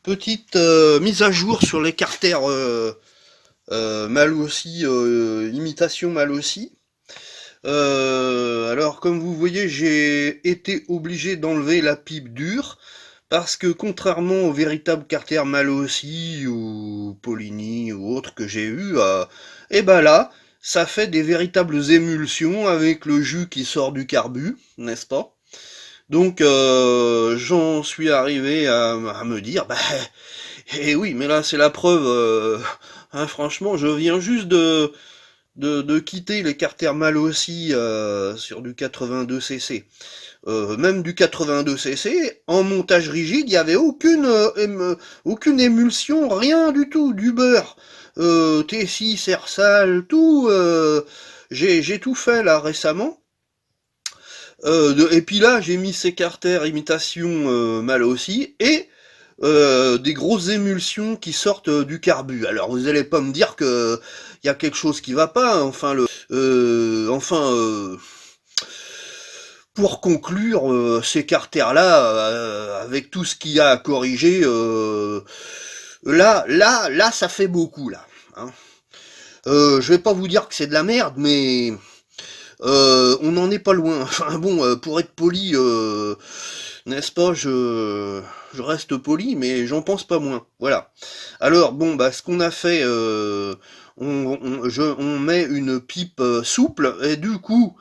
Petite mise à jour sur les carters Malossi, imitation Malossi. Alors comme vous voyez, j'ai été obligé d'enlever la pipe dure parce que contrairement aux véritables carters Malossi ou Polini ou autres que j'ai eu, et ben là, ça fait des véritables émulsions avec le jus qui sort du carbu, n'est-ce pas? Donc j'en suis arrivé à me dire, bah, eh oui, mais là c'est la preuve, hein, franchement, je viens juste de quitter les carters mal aussi sur du 82cc. Même du 82cc, en montage rigide, il n'y avait aucune émulsion, rien du tout, du beurre. T6, Ersal, tout, j'ai tout fait là récemment. Et puis là, j'ai mis ces carters imitation mal aussi, et des grosses émulsions qui sortent du carbu. Alors vous allez pas me dire que il y a quelque chose qui va pas, hein. Pour conclure, ces carters-là, avec tout ce qu'il y a à corriger, là, ça fait beaucoup là, hein. Je vais pas vous dire que c'est de la merde, mais on n'en est pas loin. Enfin bon, pour être poli, n'est-ce pas, je reste poli, mais j'en pense pas moins. Voilà. Alors bon, bah ce qu'on a fait, on met une pipe souple, et du coup,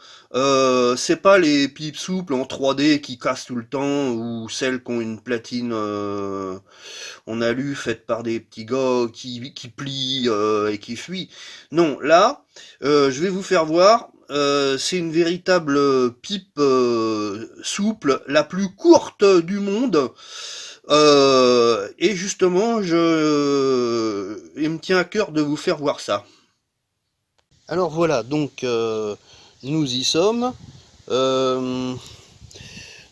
c'est pas les pipes souples en 3D qui cassent tout le temps, ou celles qui ont une platine en alu faite par des petits gars qui plient et qui fuient. Non, là, je vais vous faire voir. C'est une véritable pipe souple, la plus courte du monde. Et justement, il me tient à cœur de vous faire voir ça. Alors voilà, donc nous y sommes. Euh,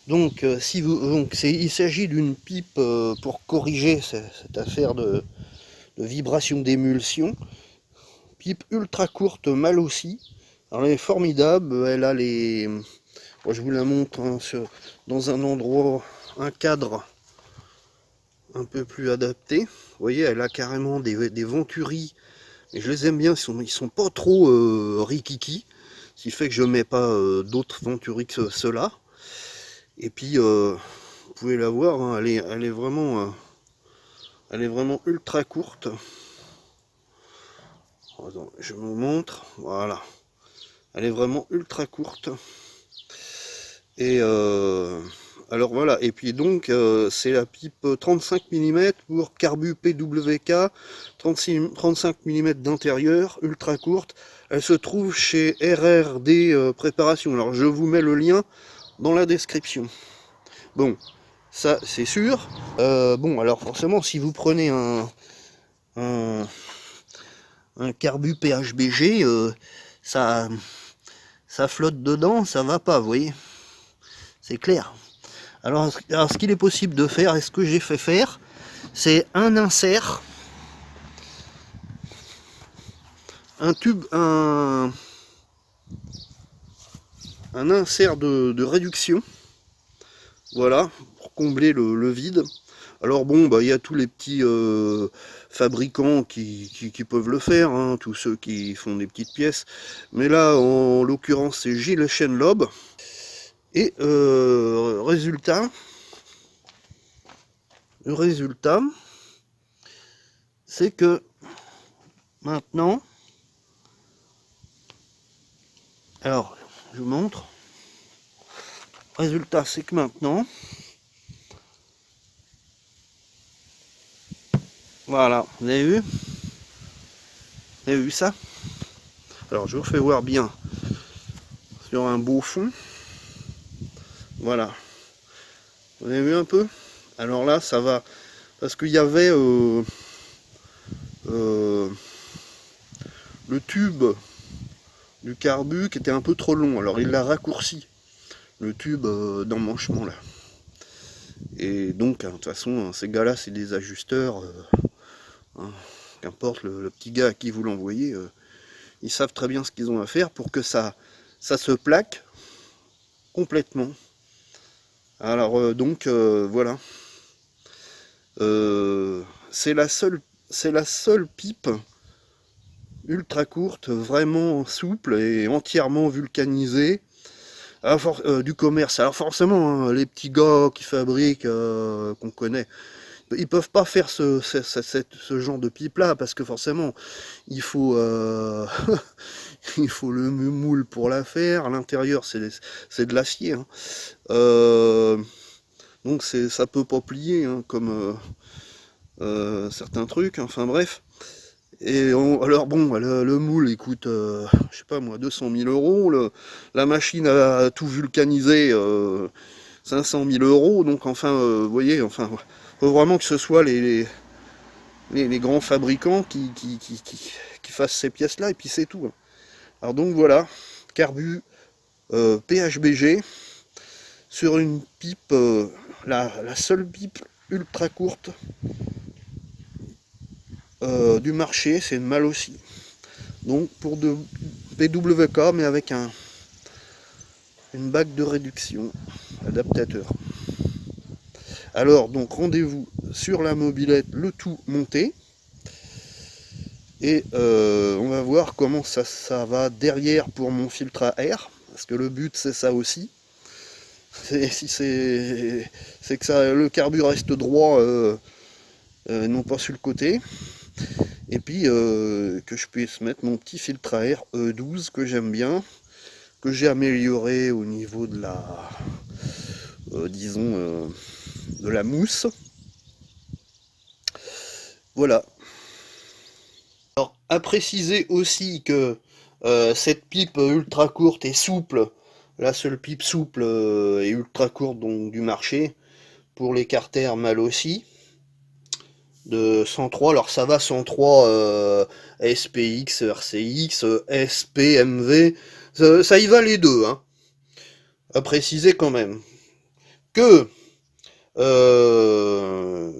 il s'agit d'une pipe pour corriger cette affaire de vibration d'émulsion. Pipe ultra courte, mal aussi. Alors elle est formidable, elle a les... Bon, je vous la montre hein, dans un endroit, un cadre un peu plus adapté. Vous voyez, elle a carrément des venturis, et je les aime bien, ils sont pas trop rikiki, ce qui fait que je mets pas d'autres venturis que ceux-là. Et puis, vous pouvez la voir, hein, elle est vraiment ultra courte. Attends, je vous montre, voilà. Elle est vraiment ultra courte. Et alors voilà, et puis donc c'est la pipe 35 mm pour carbu PWK, 35 mm d'intérieur, ultra courte. Elle se trouve chez RRD Préparation. Alors je vous mets le lien dans la description. Bon, ça c'est sûr. Bon, alors forcément, si vous prenez un, un carbu PHBG, ça, ça flotte dedans, ça va pas, vous voyez. C'est clair. Alors, ce qu'il est possible de faire, et ce que j'ai fait faire, c'est un insert, un tube, un insert de réduction, voilà, pour combler le vide. Alors bon, bah il y a tous les petits fabricants qui peuvent le faire, hein, tous ceux qui font des petites pièces. Mais là, en l'occurrence, c'est Gilles Shenlob. Et le résultat, c'est que maintenant, alors, je vous montre. Résultat, c'est que maintenant, voilà, vous avez vu? Vous avez vu ça? Alors, je vous fais voir bien sur un beau fond. Voilà. Vous avez vu un peu? Alors là, ça va. Parce qu'il y avait euh, le tube du carbu qui était un peu trop long. Alors, il l'a raccourci, le tube d'emmanchement là. Et donc, hein, de toute façon, ces gars-là, c'est des ajusteurs. Hein, qu'importe le petit gars à qui vous l'envoyez, ils savent très bien ce qu'ils ont à faire pour que ça se plaque complètement. Alors voilà. C'est la seule pipe ultra courte, vraiment souple et entièrement vulcanisée du commerce. Alors forcément, hein, les petits gars qui fabriquent, qu'on connaît, ils peuvent pas faire ce genre de pipe là parce que forcément il faut il faut le moule pour la faire. À l'intérieur c'est de l'acier, hein. Euh, donc ça peut pas plier, hein, comme certains trucs. Enfin bref. Alors bon, le moule il coûte, je sais pas moi, 200 000 euros. La machine à tout vulcaniser, 500 000 euros. Donc enfin, vous voyez, enfin, faut vraiment que ce soit les grands fabricants qui fassent ces pièces-là, et puis c'est tout, hein. Alors donc voilà, Carbu PHBG sur une pipe, la seule pipe ultra courte du marché, c'est une Malossi. Donc pour de PWK, mais avec une bague de réduction adaptateur. Alors donc rendez-vous sur la mobilette, le tout monté. Et on va voir comment ça va derrière pour mon filtre à air. Parce que le but c'est ça aussi. C'est que le carbu reste droit, non pas sur le côté. Et puis que je puisse mettre mon petit filtre à air E12 que j'aime bien, que j'ai amélioré au niveau de la, disons, de la mousse. Voilà. Alors, à préciser aussi que cette pipe ultra courte et souple, la seule pipe souple et ultra courte donc du marché, pour les carters Malossi de 103. Alors ça va 103 SPX, RCX, SPMV, ça y va les deux, hein. À préciser quand même que euh,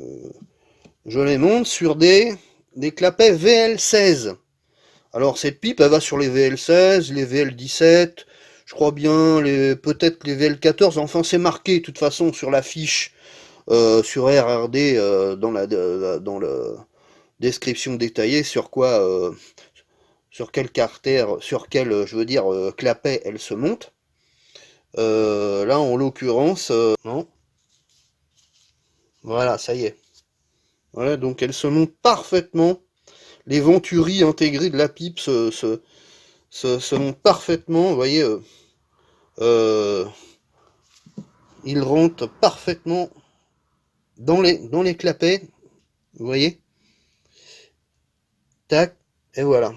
je les monte sur des clapets VL16. Alors cette pipe, elle va sur les VL16, les VL17, je crois bien, peut-être les VL14, enfin c'est marqué de toute façon sur la fiche, sur RRD, dans la description détaillée, sur quoi, sur quel carter, sur quel, je veux dire, clapet elle se monte. Là en l'occurrence, non, voilà, ça y est. Voilà, donc elle se monte parfaitement. Les venturies intégrées de la pipe se montent parfaitement, vous voyez. Euh, il rentre parfaitement dans les clapets, vous voyez, tac, et voilà.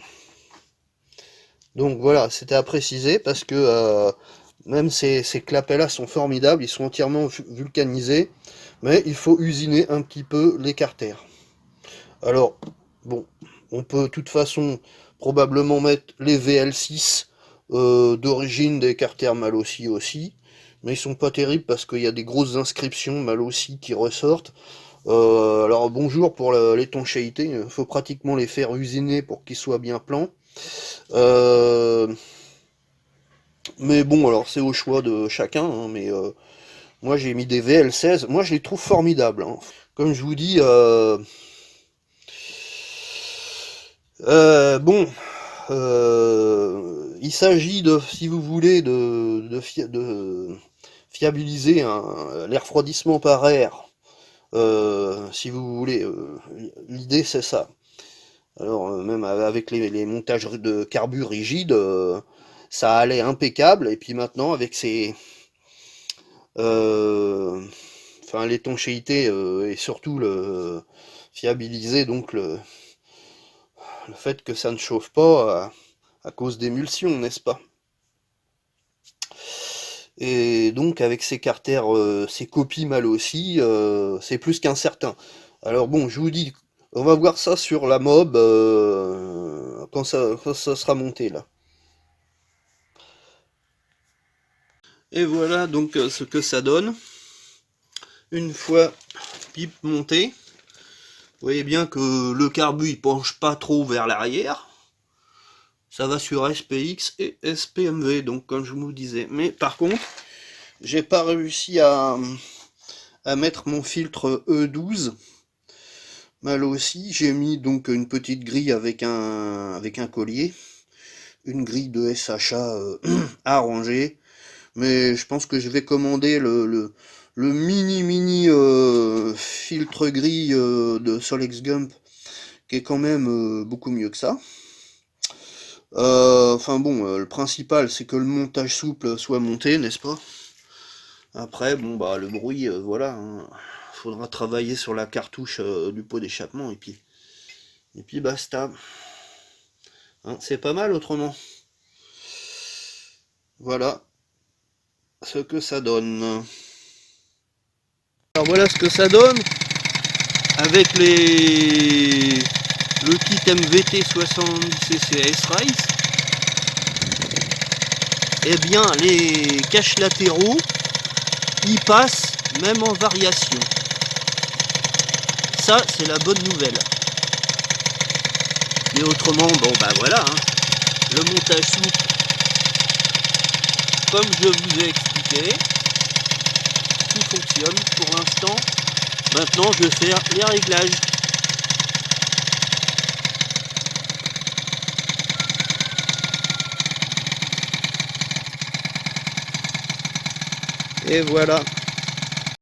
Donc voilà, c'était à préciser parce que même ces clapets-là sont formidables, ils sont entièrement vulcanisés, mais il faut usiner un petit peu les carters. Alors, bon, on peut de toute façon probablement mettre les VL6 d'origine des carters Malossi aussi, mais ils sont pas terribles parce qu'il y a des grosses inscriptions Malossi qui ressortent. Alors bonjour pour l'étanchéité, il faut pratiquement les faire usiner pour qu'ils soient bien plans. Euh, mais bon, alors c'est au choix de chacun, hein, mais moi j'ai mis des VL16, moi je les trouve formidables, hein. Comme je vous dis, bon, il s'agit de, si vous voulez, de fiabiliser l'air refroidissement par air. Si vous voulez, l'idée c'est ça. Alors même avec les montages de carbu rigides, ça allait impeccable. Et puis maintenant avec euh, enfin l'étanchéité et surtout le fiabiliser donc le fait que ça ne chauffe pas à cause d'émulsion, n'est-ce pas? Et donc avec ces carters, ces copies mal aussi, c'est plus qu'incertain. Alors bon, je vous dis, on va voir ça sur la mob quand ça sera monté là. Et voilà donc ce que ça donne. Une fois pipe montée, vous voyez bien que le carbu il penche pas trop vers l'arrière. Ça va sur SPX et SPMV, donc comme je vous disais. Mais par contre, J'ai pas réussi à mettre mon filtre E12. Mal aussi, j'ai mis donc une petite grille avec un collier, une grille de SHA arrangée, mais je pense que je vais commander le mini filtre grille de Solex Gump, qui est quand même beaucoup mieux que ça. Enfin bon, le principal c'est que le montage souple soit monté, n'est-ce pas? Après, bon bah le bruit, voilà, hein. Faudra travailler sur la cartouche du pot d'échappement et puis basta. Hein, c'est pas mal autrement. Voilà ce que ça donne. Alors voilà ce que ça donne avec le kit MVT 70 CCS Race. Eh bien les caches latéraux ils passent même en variation. Ça c'est la bonne nouvelle. Mais autrement, bon bah voilà, hein, le montage souple, comme je vous ai expliqué, tout fonctionne pour l'instant. Maintenant je vais faire les réglages. Et voilà.